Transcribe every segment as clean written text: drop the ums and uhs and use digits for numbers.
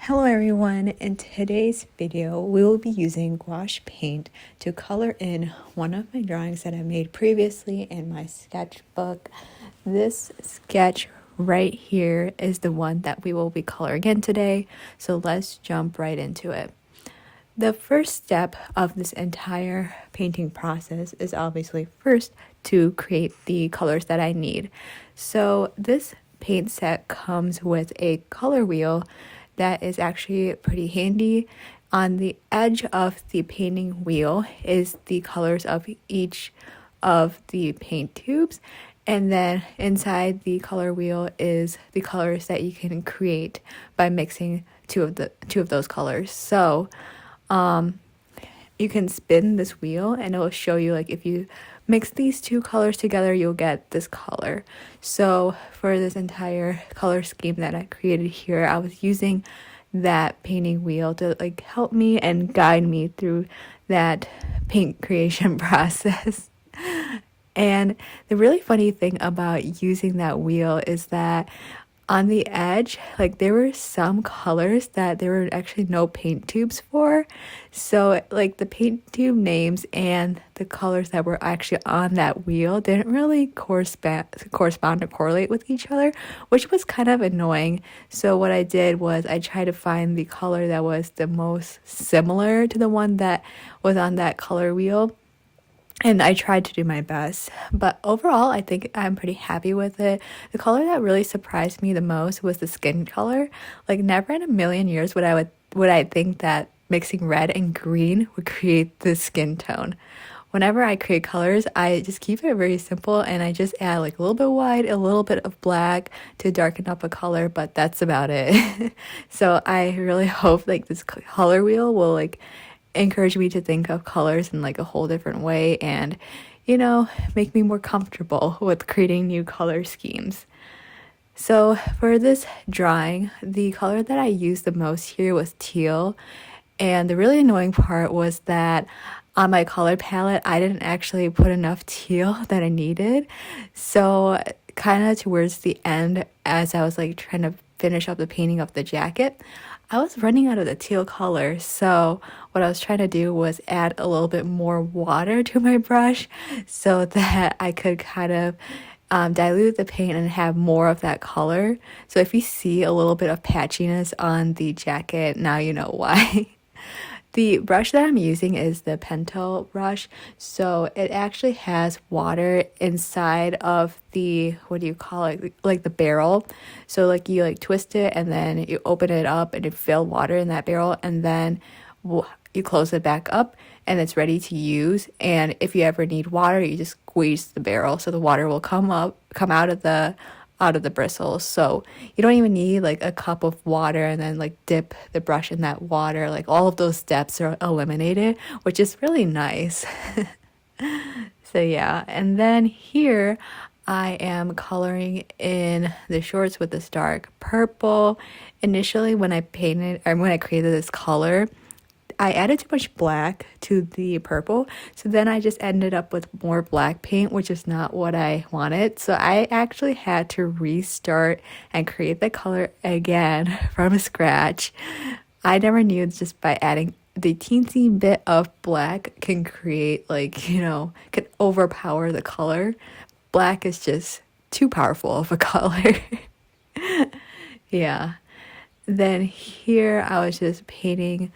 Hello everyone, in today's video we will be using gouache paint to color in one of my drawings that I made previously in my sketchbook. This sketch right here is the one that we will be coloring in today, so let's jump right into it. The first step of this entire painting process is obviously first to create the colors that I need. So this paint set comes with a color wheel that is actually pretty handy. On the edge of the painting wheel is the colors of each of the paint tubes, and then inside the color wheel is the colors that you can create by mixing two of those colors. So you can spin this wheel and it will show you, like, if you mix these two colors together, you'll get this color. So for this entire color scheme that I created here, I was using that painting wheel to help me and guide me through that paint creation process. And the really funny thing about using that wheel is that on the edge, there were some colors that there were actually no paint tubes for. So the paint tube names and the colors that were actually on that wheel didn't really correspond or correlate with each other, which was kind of annoying. So what I did was I tried to find the color that was the most similar to the one that was on that color wheel. And I tried to do my best, but overall, I think I'm pretty happy with it. The color that really surprised me the most was the skin color. Never in a million years would I think that mixing red and green would create this skin tone. Whenever I create colors, I just keep it very simple and I just add a little bit of white, a little bit of black to darken up a color, but that's about it. So I really hope this color wheel will encourage me to think of colors in a whole different way and, make me more comfortable with creating new color schemes. So for this drawing, the color that I used the most here was teal. And the really annoying part was that on my color palette, I didn't actually put enough teal that I needed. So kind of towards the end, as I was trying to finish up the painting of the jacket, I was running out of the teal color. So what I was trying to do was add a little bit more water to my brush so that I could kind of dilute the paint and have more of that color. So if you see a little bit of patchiness on the jacket, now you know why. The brush that I'm using is the Pentel brush, so it actually has water inside of the, what do you call it, the barrel. So you twist it and then you open it up and you fill water in that barrel, and then you close it back up and it's ready to use. And if you ever need water, you just squeeze the barrel so the water will come out of the bristles. So you don't even need a cup of water and then dip the brush in that water. All of those steps are eliminated, which is really nice. So yeah, and then here I am coloring in the shorts with this dark purple. Initially when I created this color, I added too much black to the purple, so then I just ended up with more black paint, which is not what I wanted. So I actually had to restart and create the color again from scratch. I never knew just by adding the teensy bit of black can create can overpower the color. Black is just too powerful of a color. Yeah. Then here I was just painting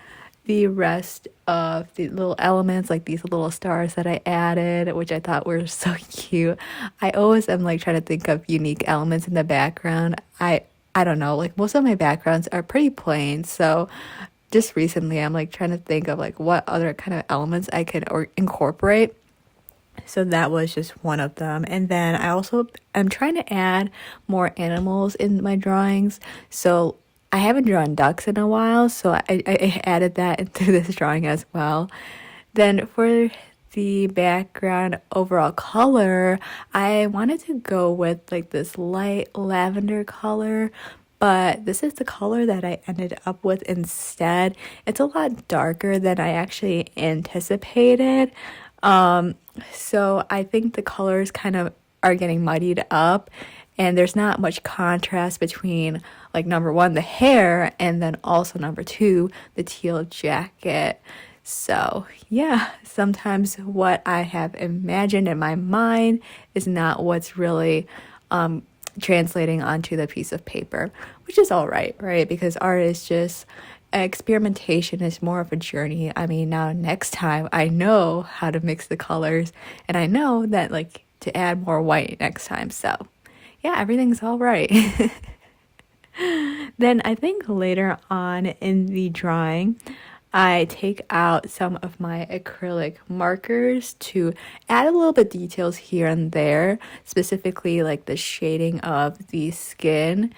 the rest of the little elements, these little stars that I added, which I thought were so cute. I always am trying to think of unique elements in the background. I don't know, most of my backgrounds are pretty plain, so just recently I'm trying to think of what other kind of elements I can incorporate. So that was just one of them. And then I also am trying to add more animals in my drawings. So I haven't drawn ducks in a while, so I added that into this drawing as well. Then for the background overall color, I wanted to go with this light lavender color, but this is the color that I ended up with instead. It's a lot darker than I actually anticipated. So I think the colors kind of are getting muddied up. and there's not much contrast between like number one, the hair, and then also number two, the teal jacket. So yeah, sometimes what I have imagined in my mind is not what's really translating onto the piece of paper, which is all right, right? Because art is just experimentation, is more of a journey. I mean, now next time I know how to mix the colors, and I know that like to add more white next time. So yeah, everything's all right. Then I think later on in the drawing, I take out some of my acrylic markers to add a little bit details here and there, specifically like the shading of the skin.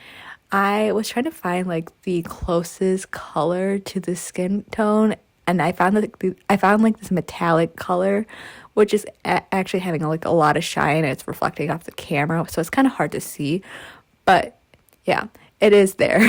I was trying to find like the closest color to the skin tone, and I found like this metallic color, which is actually having like a lot of shine, and it's reflecting off the camera, so it's kind of hard to see. But yeah, it is there.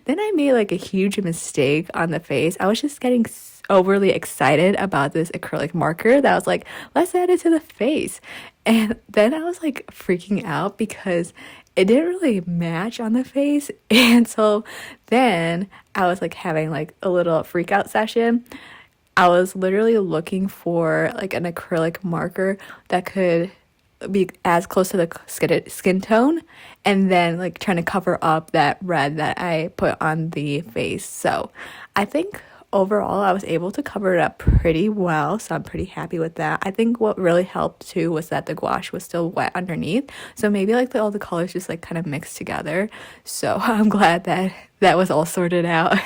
Then I made like a huge mistake on the face. I was just getting overly excited about this acrylic marker that I was like, let's add it to the face. And then I was like freaking out because it didn't really match on the face. And so then I was like having like a little freak out session. I was literally looking for like an acrylic marker that could be as close to the skin tone, and then like trying to cover up that red that I put on the face. So I think overall I was able to cover it up pretty well, so I'm pretty happy with that. I think what really helped too was that the gouache was still wet underneath, so maybe like all the colors just like kind of mixed together. So I'm glad that that was all sorted out.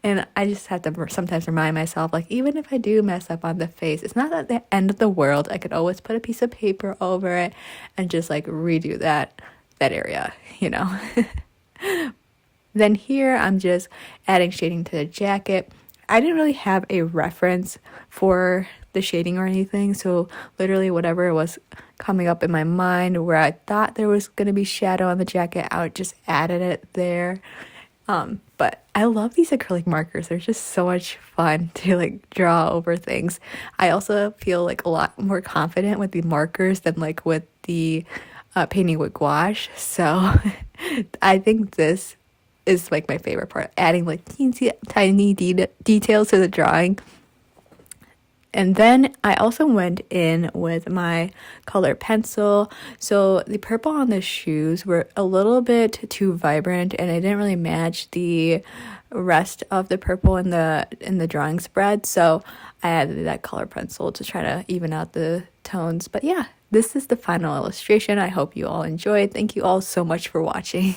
And I just have to sometimes remind myself, like, even if I do mess up on the face, it's not at the end of the world. I could always put a piece of paper over it and just like redo that area, you know. Then here I'm just adding shading to the jacket. I didn't really have a reference for the shading or anything, so literally whatever was coming up in my mind where I thought there was going to be shadow on the jacket, I would just added it there. But I love these acrylic markers. They're just so much fun to like draw over things. I also feel like a lot more confident with the markers than like with the painting with gouache. So I think this is like my favorite part, adding like teensy tiny details to the drawing. And then I also went in with my color pencil. So the purple on the shoes were a little bit too vibrant, and it didn't really match the rest of the purple in the drawing spread. So I added that color pencil to try to even out the tones. But yeah, this is the final illustration. I hope you all enjoyed. Thank you all so much for watching.